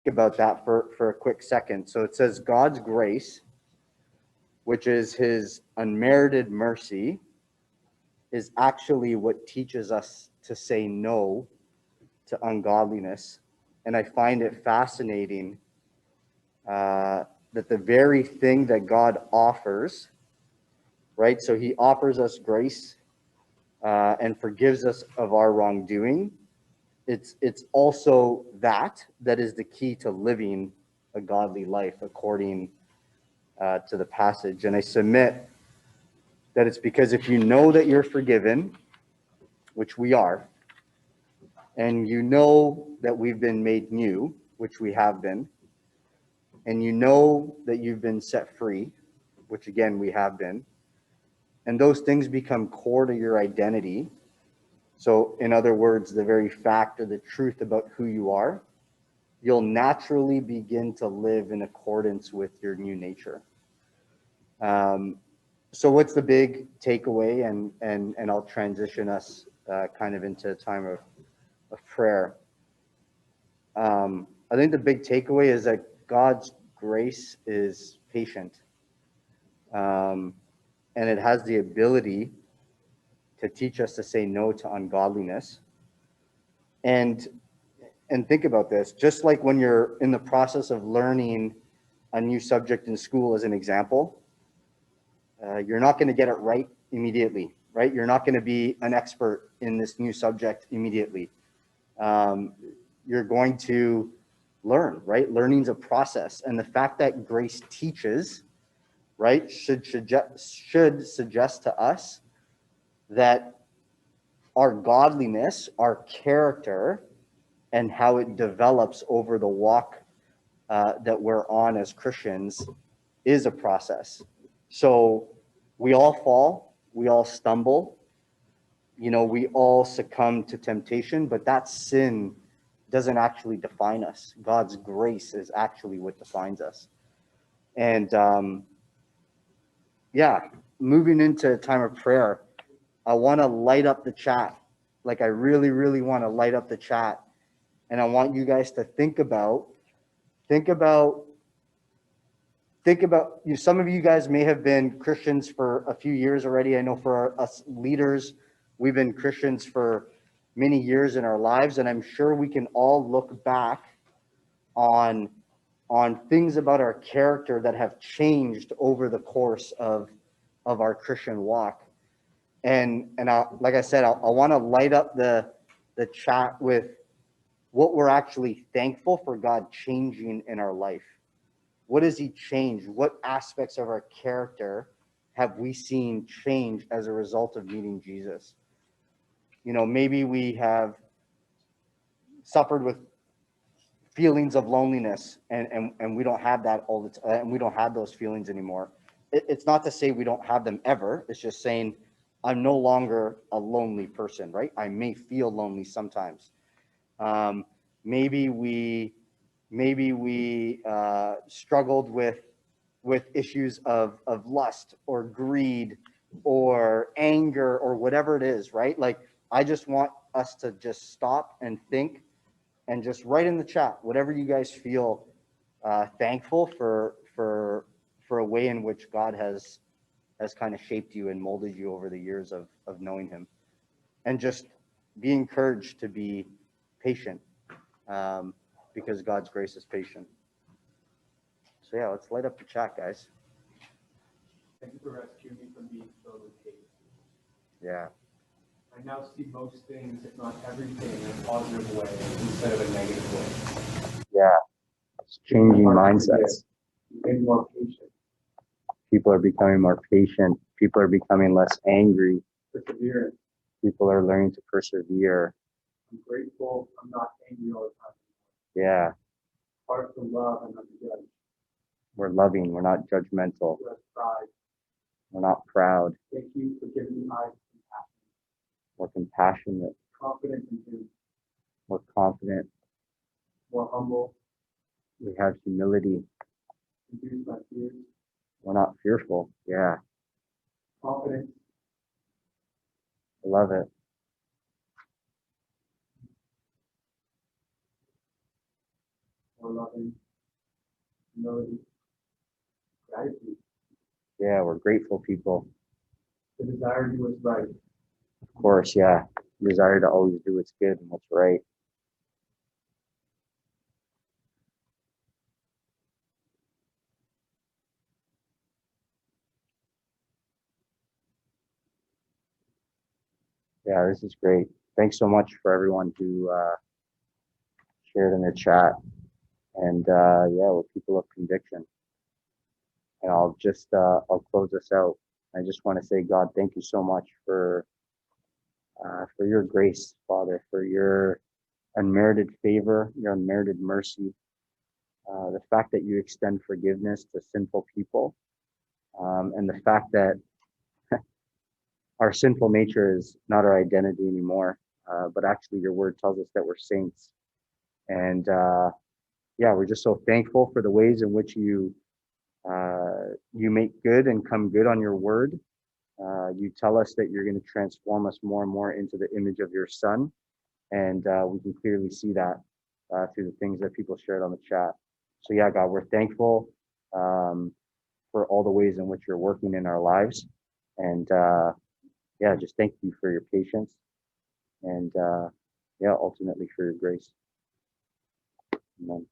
about that for a quick second. So it says God's grace, which is his unmerited mercy, is actually what teaches us to say no to ungodliness. And I find it fascinating that the very thing that God offers, right? So he offers us grace and forgives us of our wrongdoing. It's also that is the key to living a godly life according to the passage. And I submit that it's because if you know that you're forgiven, which we are, and you know that we've been made new, which we have been, and you know that you've been set free, which again we have been, and those things become core to your identity. So in other words, the very fact or the truth about who you are, you'll naturally begin to live in accordance with your new nature. So what's the big takeaway? And I'll transition us kind of into a time of prayer. I think the big takeaway is that God's grace is patient. And it has the ability to teach us to say no to ungodliness. And think about this, just like when you're in the process of learning a new subject in school, as an example, you're not going to get it right immediately, right? You're not going to be an expert in this new subject immediately. You're going to learn, right? Learning's a process. And the fact that grace teaches, right, should suggest to us that our godliness, our character, and how it develops over the walk that we're on as Christians is a process. So we all fall, we all stumble, we all succumb to temptation, but that sin doesn't actually define us. God's grace is actually what defines us. And moving into a time of prayer, I want to light up the chat. Like I really, really want to light up the chat. And I want you guys to think about, some of you guys may have been Christians for a few years already. I know for us leaders, we've been Christians for many years in our lives. And I'm sure we can all look back on things about our character that have changed over the course of our Christian walk. And like I said, I want to light up the chat with what we're actually thankful for God changing in our life. What has he changed? What aspects of our character have we seen change as a result of meeting Jesus? Maybe we have suffered with feelings of loneliness and we don't have that all the time, and we don't have those feelings anymore. It's not to say we don't have them ever. It's just saying I'm no longer a lonely person, right? I may feel lonely sometimes. Maybe we struggled with issues of lust or greed or anger or whatever it is, right? Like I just want us to just stop and think and just write in the chat whatever you guys feel thankful for a way in which God has kind of shaped you and molded you over the years of knowing him. And just be encouraged to be patient because God's grace is patient. So yeah, let's light up the chat, guys. Thank you for rescuing me from being filled with hate. Yeah. I now see most things, if not everything, in a positive way instead of a negative way. Yeah. It's changing mindsets. Being more patient. People are becoming more patient. People are becoming less angry. Perseverance. People are learning to persevere. I'm grateful. I'm not angry all the time. Yeah. Heart to love and not to judge. We're loving. We're not judgmental. Less pride. We're not proud. Thank you for giving me eyes of compassion. We're compassionate. Confident in him. We're confident. More humble. We have humility. Reduce my fears. We're not fearful. Yeah. Confidence. I love it. more loving, humility, gratitude, Yeah, we're grateful people. the desire to do what's right. Of course, yeah. Desire to always do what's good and what's right. Yeah, this is great. Thanks so much for everyone who shared in the chat. And yeah, we're people of conviction. And I'll close this out. I just want to say, God, thank you so much for your grace, Father, for your unmerited favor, your unmerited mercy, the fact that you extend forgiveness to sinful people, and the fact that our sinful nature is not our identity anymore, but actually your word tells us that we're saints. And yeah, we're just so thankful for the ways in which you make good and come good on your word. You tell us that you're going to transform us more and more into the image of your son. And we can clearly see that through the things that people shared on the chat. So yeah, God, we're thankful for all the ways in which you're working in our lives. And yeah, just thank you for your patience and yeah, ultimately for your grace. Amen.